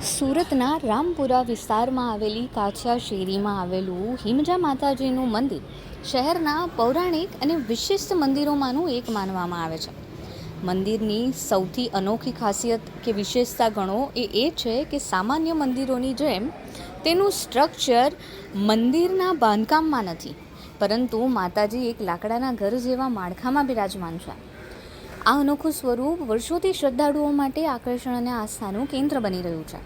સુરતના રામપુરા વિસ્તારમાં આવેલી કાછિયા શેરીમાં આવેલું હિમજા માતાજીનું મંદિર શહેરના પૌરાણિક અને વિશિષ્ટ મંદિરોમાંનું એક માનવામાં આવે છે. મંદિરની સૌથી અનોખી ખાસિયત કે વિશેષતા ગણો એ છે કે સામાન્ય મંદિરોની જેમ તેનું સ્ટ્રક્ચર મંદિરના બાંધકામમાં નથી, પરંતુ માતાજી એક લાકડાના ઘર જેવા માળખામાં બિરાજમાન છે. આ અનોખું સ્વરૂપ વર્ષોથી શ્રદ્ધાળુઓ માટે આકર્ષણ અને આસ્થાનું કેન્દ્ર બની રહ્યું છે.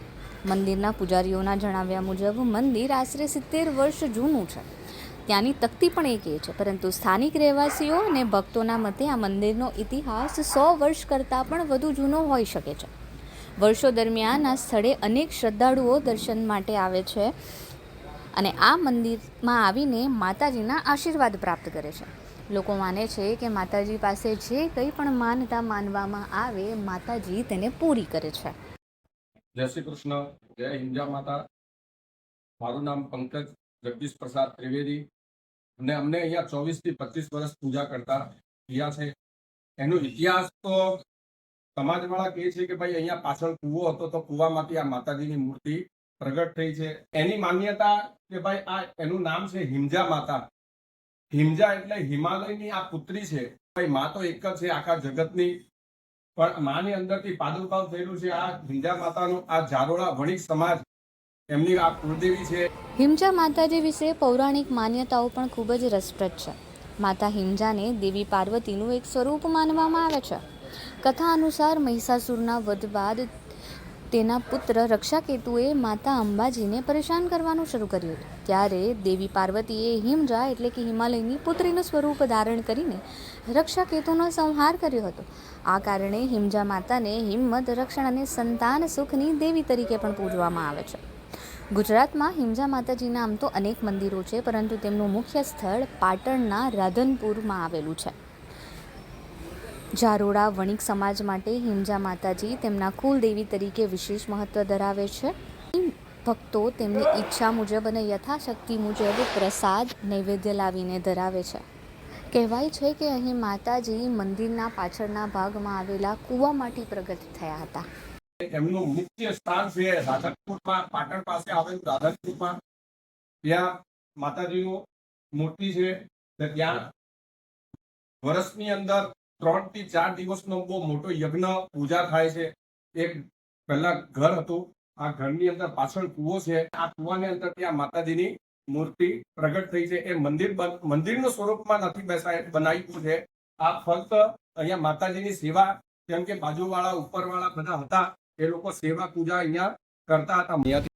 મંદિરના પૂજારીઓના જણાવ્યા મુજબ મંદિર આશરે 70 વર્ષ જૂનું છે. ત્યાંની તકતી પણ એક છે, પરંતુ સ્થાનિક રહેવાસીઓ અને ભક્તોના મતે આ મંદિરનો ઇતિહાસ 100 વર્ષ કરતાં પણ વધુ જૂનો હોઈ શકે છે. વર્ષો દરમિયાન આ સ્થળે અનેક શ્રદ્ધાળુઓ દર્શન માટે આવે છે અને આ મંદિરમાં આવીને માતાજીના આશીર્વાદ પ્રાપ્ત કરે છે. લોકો માને છે કે માતાજી પાસે જે કંઈ પણ માનતા માનવામાં આવે, માતાજી તેને પૂરી કરે છે. જય શ્રી કૃષ્ણ, જય હિમજા માતા. મારું નામ પંકજ જગદીશ પ્રસાદ ત્રિવેદી અને અમને અહીંયા 24 થી 25 વર્ષ પૂજા કરતા થયા છે. એનો ઇતિહાસ તો સમાજવાળા કહે છે કે ભાઈ અહીંયા પાછળ કૂવો હતો, તો કૂવામાંથી આ માતાજીની મૂર્તિ પ્રગટ થઈ છે. એની માન્યતા કે ભાઈ આ એનું નામ છે હિમજા માતા. હિમજા એટલે હિમાલયની આ પુત્રી છે. ભાઈ મા તો એક જ છે આખા જગતની, પણ માની અંદરથી પ્રાદુર્ભાવ થયેલું છે આ હિમજા માતાનું. આ જારોડા વણિક સમાજ એમની આ કુળદેવી છે. હિમજા માતાજી વિશે પૌરાણિક માન્યતાઓ પણ ખૂબ જ રસપ્રદ છે. માતા હિમજાને દેવી પાર્વતીનું એક સ્વરૂપ માનવામાં આવે છે. કથા અનુસાર મહિષાસુરના વધ બાદ તેના પુત્ર રક્ષાકેતુએ માતા અંબાજીને પરેશાન કરવાનું શરૂ કર્યું હતું. ત્યારે દેવી પાર્વતીએ હિમજા એટલે કે હિમાલયની પુત્રીનું સ્વરૂપ ધારણ કરીને રક્ષાકેતુનો સંહાર કર્યો હતો. આ કારણે હિમજા માતાને હિંમત, રક્ષણ અને સંતાન સુખની દેવી તરીકે પણ પૂજવામાં આવે છે. ગુજરાતમાં હિમજા માતાજીના આમ તો અનેક મંદિરો છે, પરંતુ તેમનું મુખ્ય સ્થળ પાટણના રાધનપુરમાં આવેલું છે. જારોડા વણિક સમાજ માટે હિમજા માતાજી તેમના કુલદેવી તરીકે વિશેષ મહત્વ ધરાવે છે. ભક્તો તેમની ઈચ્છા મુજબ અને યથાશક્તિ મુજબ પ્રસાદ નૈવેદ્ય લાવીને ધરાવે છે. કહેવાય છે કે અહીં માતાજી મંદિરના પાછળના ભાગમાં આવેલા કૂવામાંથી પ્રગટ થયા હતા. એમનું મુખ્ય સ્થાન છે રાધનપુરમાં, પાટણ પાસે આવેલું રાધનપુરમાં. ત્યાં માતાજીનું મૂર્તિ છે. ત્યાં વર્ષની અંદર 3 થી 4 દિવસનો બહુ મોટો યજ્ઞ પૂજા થાય છે. એક પહેલા ઘર હતું, આ ઘરની અંદર પાછળ કૂવો છે. આ કૂવાની અંદર ત્યાં માતાજીની મૂર્તિ પ્રગટ થઈ છે. એ મંદિરનું સ્વરૂપમાં નથી બનાવ્યું છે. આ ફક્ત અહીંયા માતાજીની સેવા, કેમ કે બાજુવાળા ઉપરવાળા બધા હતા, એ લોકો સેવા પૂજા અહીંયા કરતા હતા.